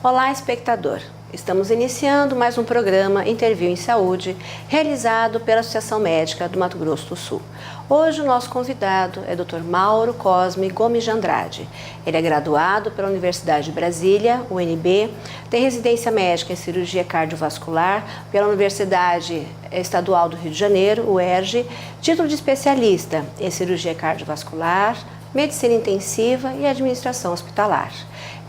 Olá, espectador! Estamos iniciando mais um programa Interview em Saúde, realizado pela Associação Médica do Mato Grosso do Sul. Hoje o nosso convidado é Dr. Mauro Cosme Gomes de Andrade. Ele é graduado pela Universidade de Brasília, UNB, tem residência médica em cirurgia cardiovascular pela Universidade Estadual do Rio de Janeiro, UERJ, título de especialista em cirurgia cardiovascular, medicina intensiva e administração hospitalar.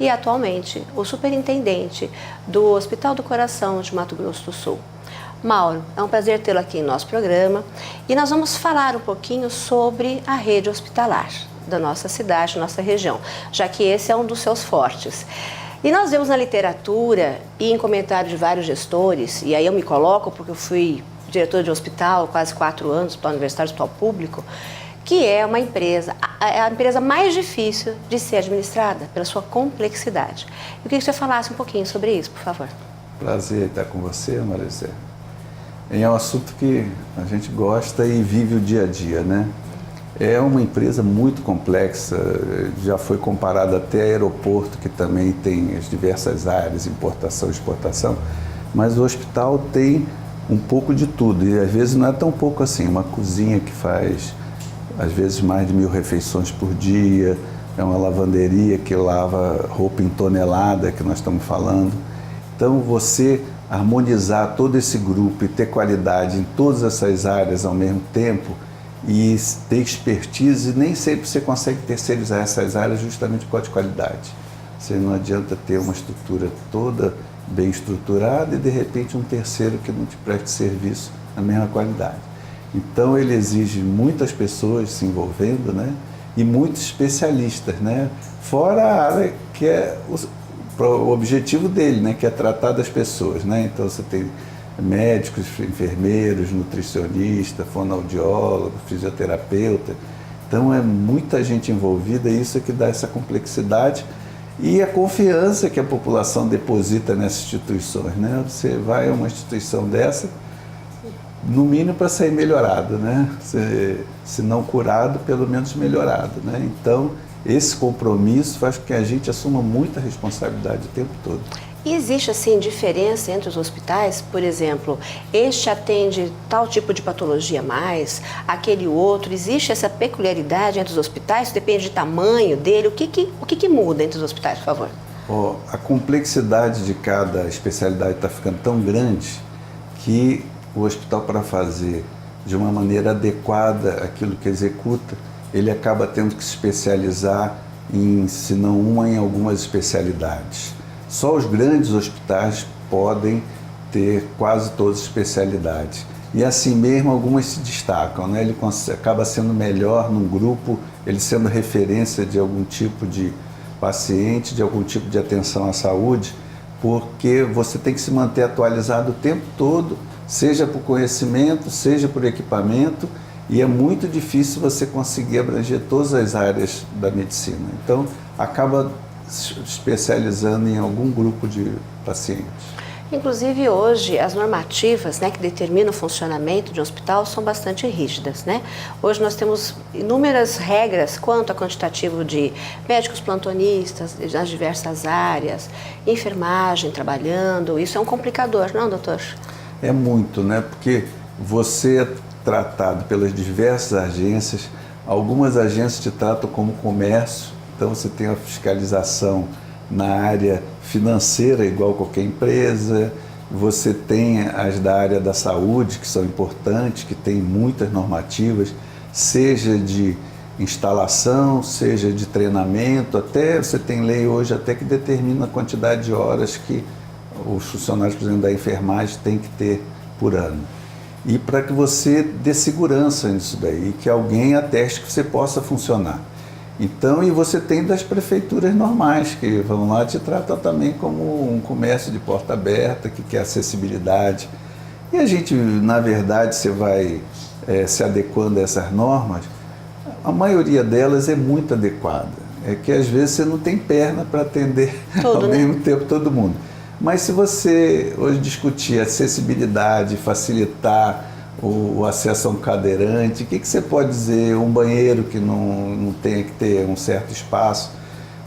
E atualmente o superintendente do Hospital do Coração de Mato Grosso do Sul. Mauro, é um prazer tê-lo aqui em nosso programa e nós vamos falar um pouquinho sobre a rede hospitalar da nossa cidade, nossa região, já que esse é um dos seus fortes. E nós vemos na literatura e em comentários de vários gestores, e aí eu me coloco porque eu fui diretor de hospital quase 4 anos para a Universidade Hospital Público, que é uma empresa, a empresa mais difícil de ser administrada pela sua complexidade. Eu queria que você falasse um pouquinho sobre isso, por favor. Prazer estar com você, Marizé. É um assunto que a gente gosta e vive o dia a dia, né? É uma empresa muito complexa, já foi comparada até a aeroporto, que também tem as diversas áreas, importação e exportação, mas o hospital tem um pouco de tudo, e às vezes não é tão pouco assim, uma cozinha que faz às vezes mais de 1000 refeições por dia, é uma lavanderia que lava roupa em tonelada, que nós estamos falando. Então, você harmonizar todo esse grupo e ter qualidade em todas essas áreas ao mesmo tempo e ter expertise, nem sempre você consegue terceirizar essas áreas justamente por causa de qualidade. Você não adianta ter uma estrutura toda bem estruturada e, de repente, um terceiro que não te preste serviço na mesma qualidade. Então ele exige muitas pessoas se envolvendo, né? E muitos especialistas, né? Fora a área que é o objetivo dele, né? Que é tratar das pessoas, né? Então você tem médicos, enfermeiros, nutricionista, fonoaudiólogo, fisioterapeuta. Então é muita gente envolvida e isso é que dá essa complexidade e a confiança que a população deposita nessas instituições, né? Você vai a uma instituição dessa, no mínimo para sair melhorado, né? Se não curado, pelo menos melhorado, né? Então, esse compromisso faz com que a gente assuma muita responsabilidade o tempo todo. E existe, assim, diferença entre os hospitais? Por exemplo, este atende tal tipo de patologia mais, aquele outro. Existe essa peculiaridade entre os hospitais? Depende do tamanho dele. O que muda entre os hospitais, por favor? A complexidade de cada especialidade está ficando tão grande que o hospital, para fazer de uma maneira adequada aquilo que executa, ele acaba tendo que se especializar em, se não uma, em algumas especialidades. Só os grandes hospitais podem ter quase todas as especialidades. E assim mesmo algumas se destacam, né? Ele acaba sendo melhor num grupo, ele sendo referência de algum tipo de paciente, de algum tipo de atenção à saúde, porque você tem que se manter atualizado o tempo todo, seja por conhecimento, seja por equipamento, e é muito difícil você conseguir abranger todas as áreas da medicina. Então, acaba se especializando em algum grupo de pacientes. Inclusive, hoje, as normativas, né, que determinam o funcionamento de um hospital são bastante rígidas, né? Hoje nós temos inúmeras regras quanto ao quantitativo de médicos plantonistas nas diversas áreas, enfermagem trabalhando. Isso é um complicador, não, doutor? É muito, né? Porque você é tratado pelas diversas agências, algumas agências te tratam como comércio, então você tem a fiscalização na área financeira, igual qualquer empresa, você tem as da área da saúde, que são importantes, que tem muitas normativas, seja de instalação, seja de treinamento, até você tem lei hoje até que determina a quantidade de horas que os funcionários, por exemplo, da enfermagem têm que ter por ano. E para que você dê segurança nisso daí, que alguém ateste que você possa funcionar. Então, e você tem das prefeituras normais, que vão lá e te tratam também como um comércio de porta aberta, que quer acessibilidade. E a gente, na verdade, você vai se adequando a essas normas, a maioria delas é muito adequada. É que às vezes você não tem perna para atender ao mesmo tempo todo mundo. Mas se você hoje discutir acessibilidade, facilitar o acesso a um cadeirante, o que você pode dizer? Um banheiro que não tenha que ter um certo espaço.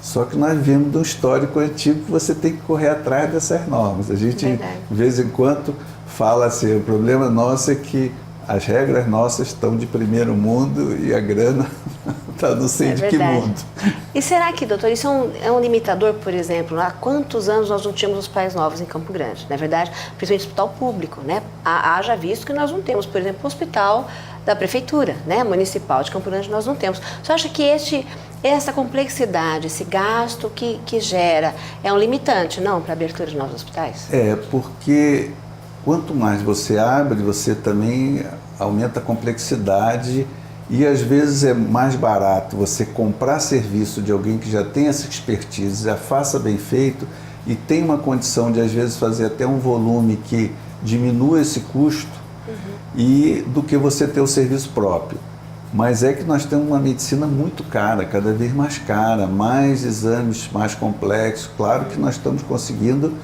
Só que nós vivemos de um histórico antigo que você tem que correr atrás dessas normas. A gente, de vez em quando, fala assim, o problema nosso é que as regras nossas estão de primeiro mundo e a grana está não sei de que mundo. E será que, doutor, isso é um limitador, por exemplo? Há quantos anos nós não tínhamos hospitais novos em Campo Grande? Na verdade, principalmente hospital público, né? Haja visto que nós não temos, por exemplo, o hospital da prefeitura, né, municipal de Campo Grande, nós não temos. Você acha que essa complexidade, esse gasto que gera, é um limitante, não, para a abertura de novos hospitais? É, porque quanto mais você abre, você também aumenta a complexidade e às vezes é mais barato você comprar serviço de alguém que já tem essa expertise, já faça bem feito e tem uma condição de às vezes fazer até um volume que diminua esse custo e do que você ter o serviço próprio. Mas é que nós temos uma medicina muito cara, cada vez mais cara, mais exames mais complexos. Claro que nós estamos conseguindo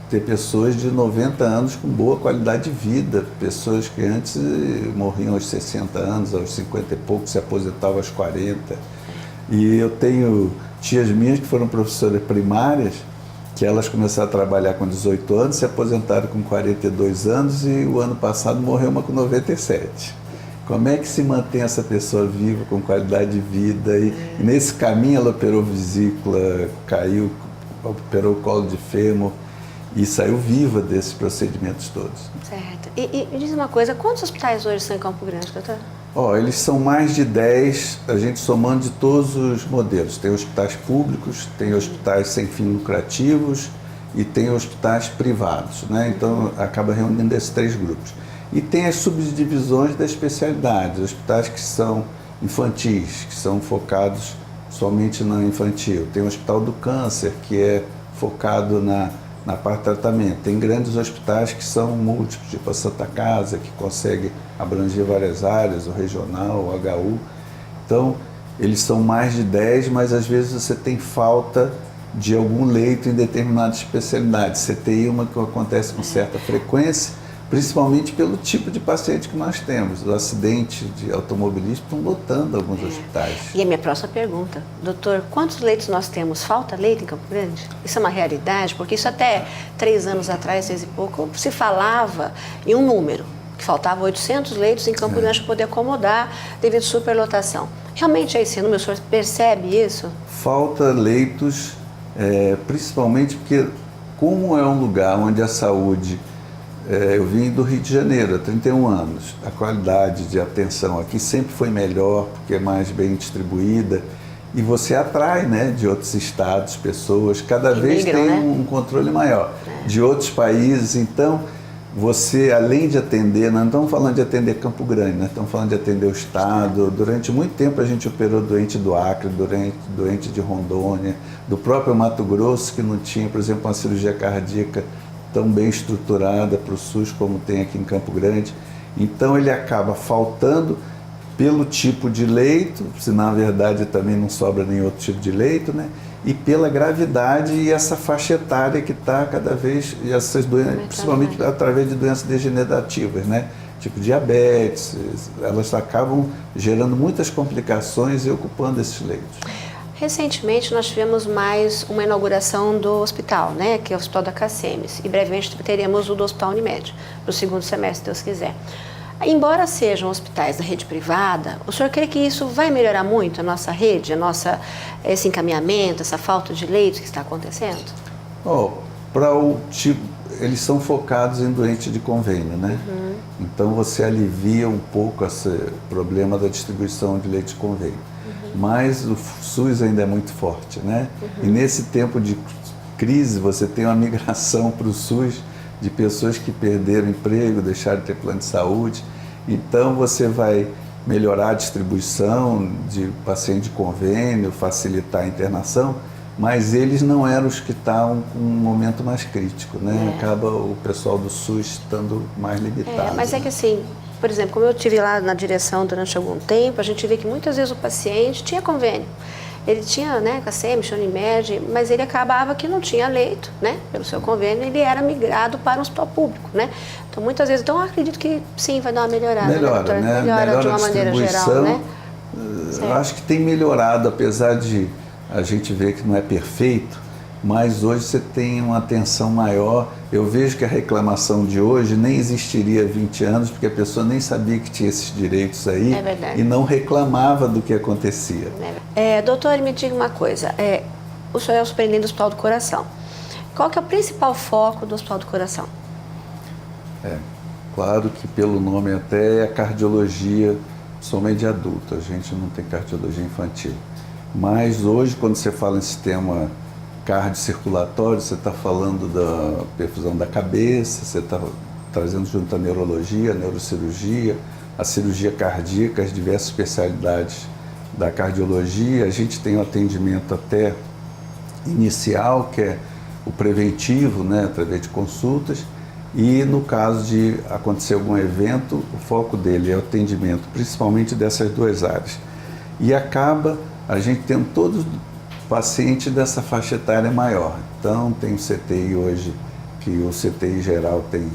ter pessoas de 90 anos com boa qualidade de vida, pessoas que antes morriam aos 60 anos, aos 50 e pouco, se aposentavam aos 40. E eu tenho tias minhas que foram professoras primárias, que elas começaram a trabalhar com 18 anos, se aposentaram com 42 anos e o ano passado morreu uma com 97. Como é que se mantém essa pessoa viva, com qualidade de vida? E nesse caminho ela operou vesícula, caiu, operou o colo de fêmur e saiu viva desses procedimentos todos. Certo. E me diz uma coisa, quantos hospitais hoje são em Campo Grande, doutor? Eles são mais de 10, a gente somando de todos os modelos. Tem hospitais públicos, tem hospitais sem fins lucrativos e tem hospitais privados, né? Então acaba reunindo esses três grupos. E tem as subdivisões das especialidades, hospitais que são infantis, que são focados somente no infantil. Tem o Hospital do Câncer, que é focado na parte de tratamento. Tem grandes hospitais que são múltiplos, tipo a Santa Casa, que consegue abranger várias áreas, o regional, o HU. Então, eles são mais de 10, mas às vezes você tem falta de algum leito em determinada especialidade. CTI é uma que acontece com certa frequência, principalmente pelo tipo de paciente que nós temos. Os acidentes de automobilismo estão lotando alguns hospitais. E a minha próxima pergunta, doutor, quantos leitos nós temos? Falta leito em Campo Grande? Isso é uma realidade? Porque isso até 3 anos atrás, 6 e pouco, se falava em um número, que faltava 800 leitos em Campo Grande para poder acomodar devido à superlotação. Realmente é esse número, o senhor percebe isso? Falta leitos, principalmente porque, como é um lugar onde a saúde... eu vim do Rio de Janeiro há 31 anos. A qualidade de atenção aqui sempre foi melhor, porque é mais bem distribuída. E você atrai, né, de outros estados, pessoas. Cada vez tem um controle maior de outros países. Então, você, além de atender, nós não estamos falando de atender Campo Grande, nós estamos falando de atender o estado. Durante muito tempo a gente operou doente do Acre, doente de Rondônia, do próprio Mato Grosso, que não tinha, por exemplo, uma cirurgia cardíaca tão bem estruturada para o SUS como tem aqui em Campo Grande. Então ele acaba faltando pelo tipo de leito, se na verdade também não sobra nenhum outro tipo de leito, né? E pela gravidade e essa faixa etária que está cada vez, e essas doenças, principalmente através de doenças degenerativas, né? Tipo diabetes, elas acabam gerando muitas complicações e ocupando esses leitos. Recentemente nós tivemos mais uma inauguração do hospital, né, que é o Hospital da Cacemes, e brevemente teremos o do Hospital Unimed, no segundo semestre, se Deus quiser. Embora sejam hospitais da rede privada, o senhor crê que isso vai melhorar muito a nossa rede, esse encaminhamento, essa falta de leitos que está acontecendo? Para o tipo, eles são focados em doentes de convênio, né? Então você alivia um pouco esse problema da distribuição de leitos de convênio. Mas o SUS ainda é muito forte, né? E nesse tempo de crise você tem uma migração para o SUS de pessoas que perderam emprego, deixaram de ter plano de saúde. Então você vai melhorar a distribuição de paciente de convênio, facilitar a internação, mas eles não eram os que estavam com um momento mais crítico, né? Acaba o pessoal do SUS estando mais limitado. Mas é que assim, por exemplo, como eu estive lá na direção durante algum tempo, a gente vê que muitas vezes o paciente tinha convênio. Ele tinha, né, KCM, Unimed, mas ele acabava que não tinha leito, né, pelo seu convênio, ele era migrado para um hospital público, né. Então, muitas vezes, eu acredito que sim, vai dar uma melhorada, Melhora, né, Melhora de uma maneira geral, né. Eu acho que tem melhorado, apesar de a gente ver que não é perfeito, mas hoje você tem uma atenção maior. Eu vejo que a reclamação de hoje nem existiria há 20 anos, porque a pessoa nem sabia que tinha esses direitos aí e não reclamava do que acontecia. Doutor, me diga uma coisa, o senhor é o superintendente do Hospital do Coração. Qual que é o principal foco do Hospital do Coração? Claro que pelo nome até é a cardiologia, somente de adulto, a gente não tem cardiologia infantil. Mas hoje, quando você fala em sistema cardiocirculatório, você está falando da perfusão da cabeça, você está trazendo junto a neurologia, a neurocirurgia, a cirurgia cardíaca, as diversas especialidades da cardiologia. A gente tem o atendimento até inicial, que é o preventivo, né, através de consultas, e no caso de acontecer algum evento, o foco dele é o atendimento, principalmente dessas duas áreas. E acaba a gente tendo todos os pacientes dessa faixa etária maior. Então, tem o CTI hoje, que o CTI geral tem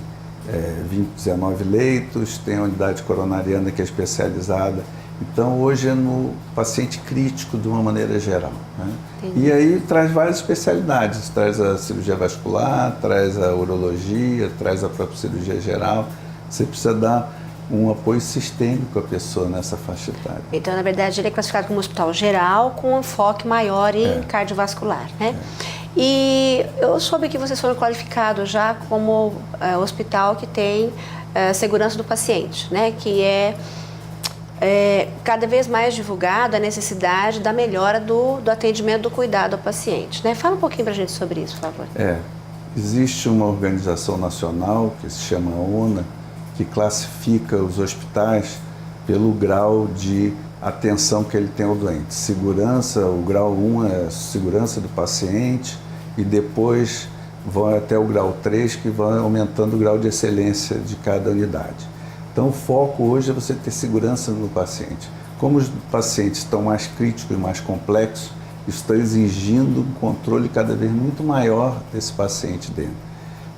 19 leitos, tem a unidade coronariana que é especializada. Então, hoje é no paciente crítico de uma maneira geral, né? E aí traz várias especialidades, traz a cirurgia vascular, traz a urologia, traz a própria cirurgia geral. Você precisa dar um apoio sistêmico à pessoa nessa faixa etária. Então, na verdade, ele é classificado como hospital geral, com um enfoque maior em cardiovascular, né? E eu soube que vocês foram qualificados já como hospital que tem segurança do paciente, né? Que cada vez mais divulgada a necessidade da melhora do atendimento, do cuidado ao paciente, né? Fala um pouquinho para a gente sobre isso, por favor. Existe uma organização nacional que se chama ONA, que classifica os hospitais pelo grau de atenção que ele tem ao doente. Segurança, o grau 1 é segurança do paciente, e depois vai até o grau 3, que vai aumentando o grau de excelência de cada unidade. Então, o foco hoje é você ter segurança no paciente. Como os pacientes estão mais críticos e mais complexos, isso está exigindo um controle cada vez muito maior desse paciente dentro.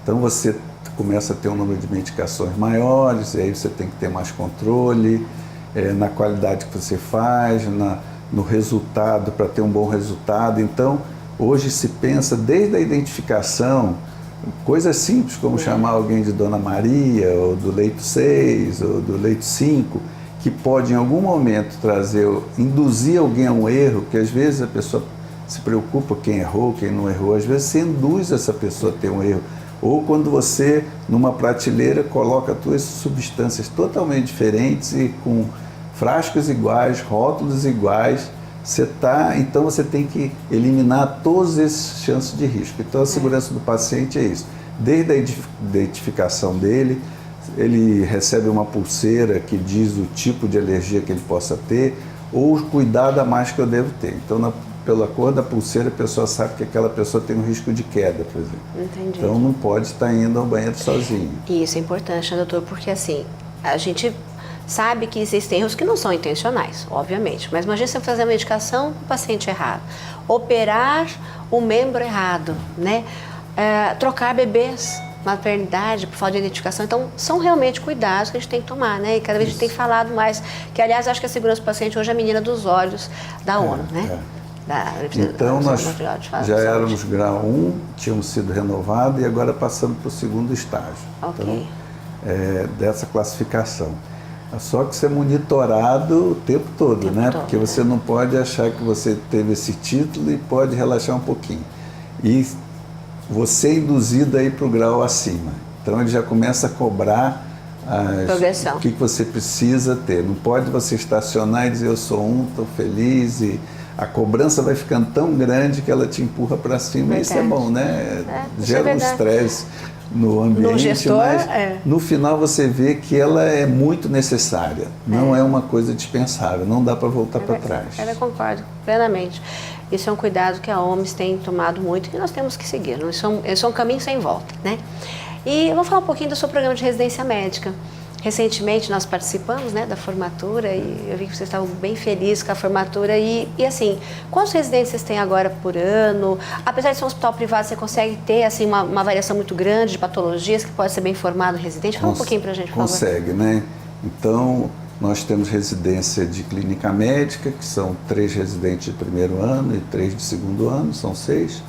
Então, você começa a ter um número de medicações maiores, e aí você tem que ter mais controle na qualidade que você faz, no resultado, para ter um bom resultado. Então, hoje se pensa desde a identificação, coisas simples como chamar alguém de Dona Maria, ou do leito 6, ou do leito 5, que pode em algum momento induzir alguém a um erro, que às vezes a pessoa se preocupa quem errou, quem não errou, às vezes você induz essa pessoa a ter um erro. Ou quando você, numa prateleira, coloca duas substâncias totalmente diferentes e com frascos iguais, rótulos iguais, então você tem que eliminar todas essas chances de risco. Então a segurança do paciente é isso. Desde a identificação dele, ele recebe uma pulseira que diz o tipo de alergia que ele possa ter, ou o cuidado a mais que eu devo ter. Então, pela cor da pulseira, a pessoa sabe que aquela pessoa tem um risco de queda, por exemplo. Entendi. Então não pode estar indo ao banheiro sozinho. E isso é importante, né, doutor? Porque assim, a gente sabe que existem erros que não são intencionais, obviamente. Mas imagina você fazer a medicação com o paciente errado, operar o membro errado, né? Trocar bebês, maternidade, por falta de identificação. Então, são realmente cuidados que a gente tem que tomar, né? E cada vez a gente tem falado mais. Que, aliás, acho que a segurança do paciente hoje é a menina dos olhos da ONU, né? Então, nós já éramos grau 1, tínhamos sido renovados e agora passamos para o segundo estágio. Okay. Então, dessa classificação. Só que ser monitorado o tempo todo, né? Porque você não pode achar que você teve esse título e pode relaxar um pouquinho. E você é induzido aí para o grau acima. Então, ele já começa a cobrar progressão. O que você precisa ter. Não pode você estacionar e dizer eu sou estou feliz, e a cobrança vai ficando tão grande que ela te empurra para cima. E isso é bom, né? Gera um estresse. no ambiente, no gestor, mas no final você vê que ela é muito necessária, não é uma coisa dispensável, não dá para voltar para trás. Eu concordo plenamente. Isso é um cuidado que a OMS tem tomado muito e que nós temos que seguir. Isso é um caminho sem volta, né? E eu vou falar um pouquinho do seu programa de residência médica. Recentemente nós participamos, né, da formatura e eu vi que vocês estavam bem felizes com a formatura e assim, quantos residentes vocês têm agora por ano? Apesar de ser um hospital privado, você consegue ter assim, uma variação muito grande de patologias que pode ser bem formado o residente? Fala um pouquinho pra gente, por favor. Consegue, né? Então, nós temos residência de clínica médica, que são 3 residentes de primeiro ano e 3 de segundo ano, são 6.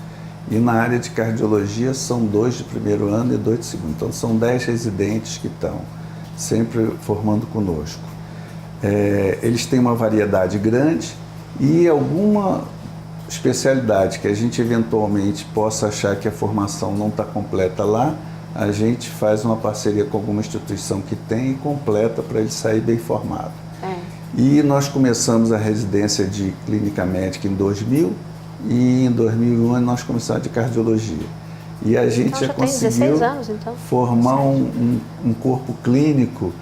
E na área de cardiologia são 2 de primeiro ano e 2 de segundo. Então, são 10 residentes que estão sempre formando conosco. Eles têm uma variedade grande e alguma especialidade que a gente eventualmente possa achar que a formação não está completa lá, a gente faz uma parceria com alguma instituição que tem e completa para ele sair bem formado. E nós começamos a residência de clínica médica em 2000 e em 2001 nós começamos a de cardiologia. E a gente já conseguiu 16 anos, então. Formar um corpo clínico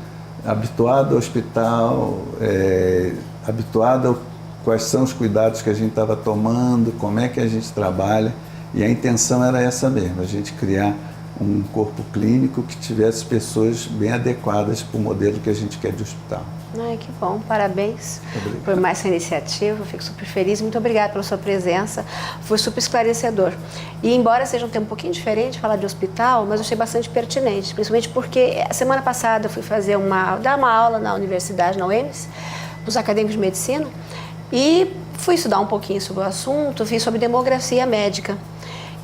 habituado ao hospital, habituado a quais são os cuidados que a gente estava tomando, como é que a gente trabalha. E a intenção era essa mesmo, a gente criar um corpo clínico que tivesse pessoas bem adequadas para o modelo que a gente quer de hospital. Ai, que bom, parabéns por mais essa iniciativa, fico super feliz, muito obrigada pela sua presença, foi super esclarecedor. E embora seja um tema um pouquinho diferente falar de hospital, mas eu achei bastante pertinente, principalmente porque a semana passada eu fui dar uma aula na universidade, na UEMS, para os acadêmicos de medicina, e fui estudar um pouquinho sobre o assunto, vi sobre demografia médica.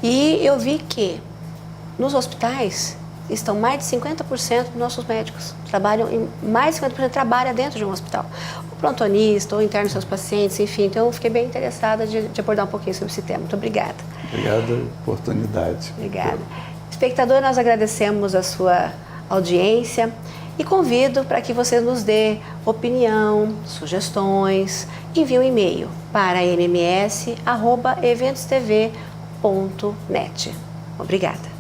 E eu vi que nos hospitais estão mais de 50% dos nossos médicos. Mais de 50% trabalha dentro de um hospital. O plantonista, ou interno seus pacientes, enfim. Então, eu fiquei bem interessada de abordar um pouquinho sobre esse tema. Muito obrigada. Obrigado pela oportunidade. Obrigada. Espectador, nós agradecemos a sua audiência e convido para que você nos dê opinião, sugestões, envie um e-mail para nms@eventostv.net. Obrigada.